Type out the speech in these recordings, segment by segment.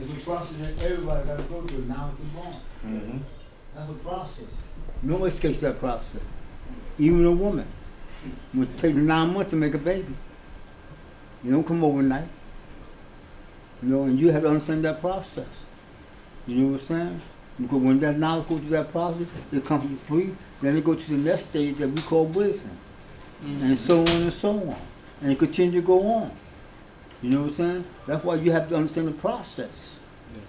It's a process that everybody got to go through now to born. Mm-hmm. That's a process. No escapes that process. Even a woman would take 9 months to make a baby. You don't come overnight. And you have to understand that process. You know what I'm saying? Because when that knowledge goes through that process, it comes free. Then it goes to the next stage that we call wisdom. And so on and so on. And it continues to go on. You know what I'm saying? That's why you have to understand the process. Yes.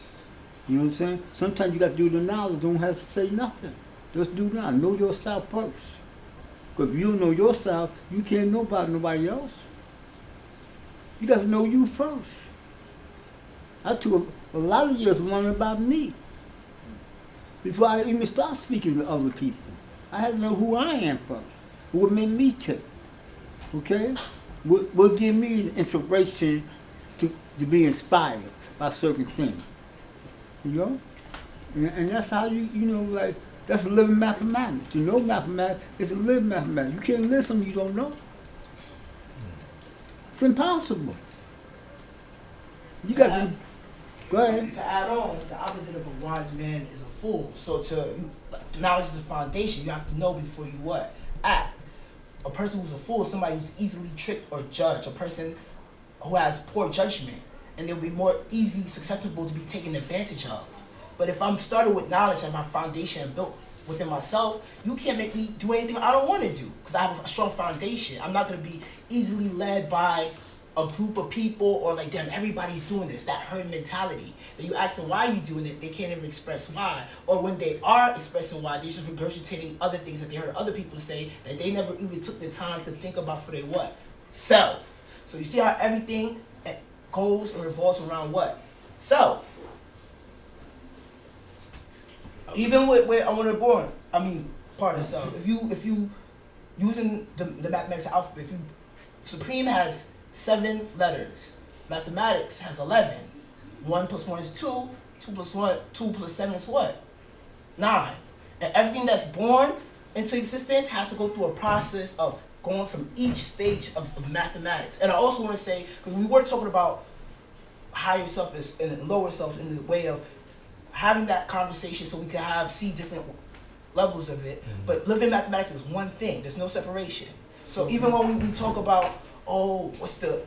You know what I'm saying? Sometimes you got to do the knowledge, don't have to say nothing. Just do that. Know yourself first. Because if you don't know yourself, you can't know about nobody else. You got to know you first. I took a lot of years learning about me before I even start speaking to other people. I had to know who I am first. What made me tick. Okay? What give me inspiration to be inspired by certain things. You know? And that's how like, that's living mathematics. You know mathematics, it's a living mathematics. You can't live something you don't know. It's impossible. You got to, go ahead. To add on, the opposite of a wise man is a fool. So knowledge is the foundation. You have to know before you what? Act. A person who's a fool is somebody who's easily tricked or judged. A person who has poor judgment. And they'll be more easily susceptible to be taken advantage of. But if I'm started with knowledge and my foundation built within myself, you can't make me do anything I don't want to do. Because I have a strong foundation. I'm not going to be easily led by a group of people or like, damn, everybody's doing this, that herd mentality. That you ask them why you doing it, they can't even express why. Or when they are expressing why, they're just regurgitating other things that they heard other people say that they never even took the time to think about for their what? Self. So you see how everything goes and revolves around what? Self. Even with where I want to born, part of self. If you using the mathematics alphabet, if you Supreme has 7 letters. Mathematics has 11. 1 plus 1 is 2. 2 plus 7 is what? 9. And everything that's born into existence has to go through a process of going from each stage of mathematics. And I also want to say, because we were talking about higher self and lower self in the way of having that conversation so we can see different levels of it. Mm-hmm. But living mathematics is one thing. There's no separation. So even when we talk about, what's the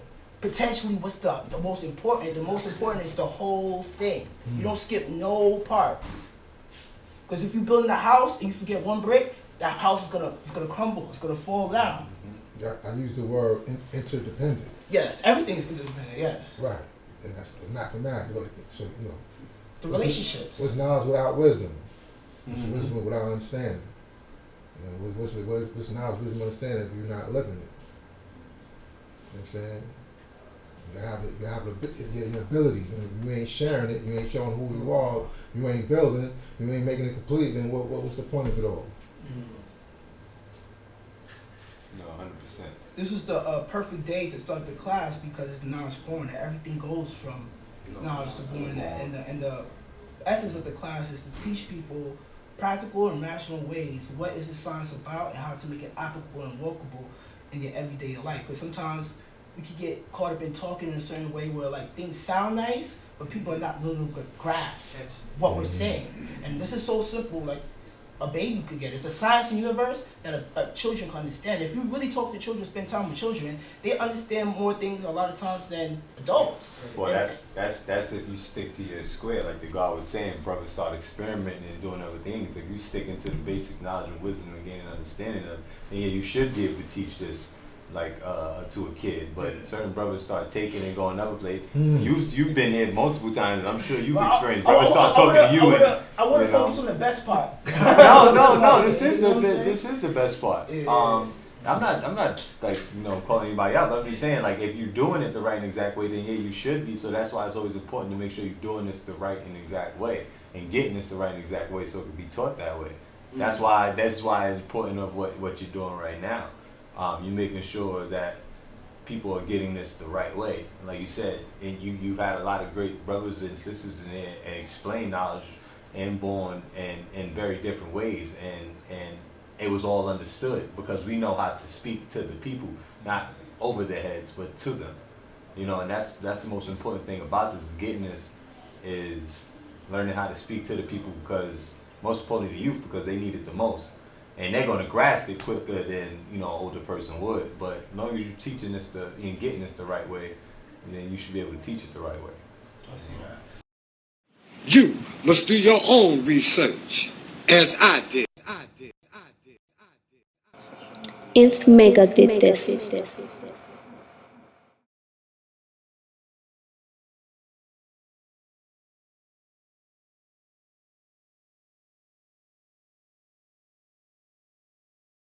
most important? The most important is the whole thing. Mm-hmm. You don't skip no parts. Because if you're building a house and you forget one brick, that house is gonna crumble. It's gonna fall down. Mm-hmm. Yeah, I use the word interdependent. Yes, everything is interdependent. Yes. Right, and that's the mathematics. So the relationships. What's knowledge without wisdom? Mm-hmm. What's wisdom without understanding? What's knowledge, wisdom, understanding if you're not living it? You know what I'm saying? You have your abilities, and if you ain't sharing it, you ain't showing who you are, you ain't building, you ain't making it complete, then what's the point of it all? No, 100%. This was the perfect day to start the class because it's knowledge born. Everything goes from knowledge to born, and the essence of the class is to teach people practical and rational ways. What is the science about, and how to make it applicable and workable in your everyday life? Because sometimes we could get caught up in talking in a certain way where like things sound nice, but people are not willing to grasp what we're saying. And this is so simple, like a baby could get it. It's a science in the universe that children can understand. If you really talk to children, spend time with children, they understand more things a lot of times than adults. Well, that's if you stick to your square, like the God was saying. Brothers start experimenting and doing other things. If you stick into the basic knowledge and wisdom and gaining understanding of, then yeah, you should be able to teach this like to a kid. But certain brothers start taking and going another place. You've been here multiple times. I'm sure you've experienced. Brothers start talking to you. I want to focus on the best part. No. This is the best part. Yeah. I'm not like calling anybody out, but I'm just saying like if you're doing it the right and exact way, then yeah, you should be. So that's why it's always important to make sure you're doing this the right and exact way and getting this the right and exact way so it can be taught that way. That's why it's important of what you're doing right now. You're making sure that people are getting this the right way. And like you said, and you've had a lot of great brothers and sisters in there and explain knowledge and born in very different ways, and it was all understood because we know how to speak to the people, not over their heads, but to them. And that's the most important thing about this, is getting this is learning how to speak to the people, because most importantly the youth, because they need it the most. And they're gonna grasp it quicker than, you know, an older person would. But as long as you're teaching this and getting this the right way, then you should be able to teach it the right way. I see that. You must do your own research, as I did. If Mega did this.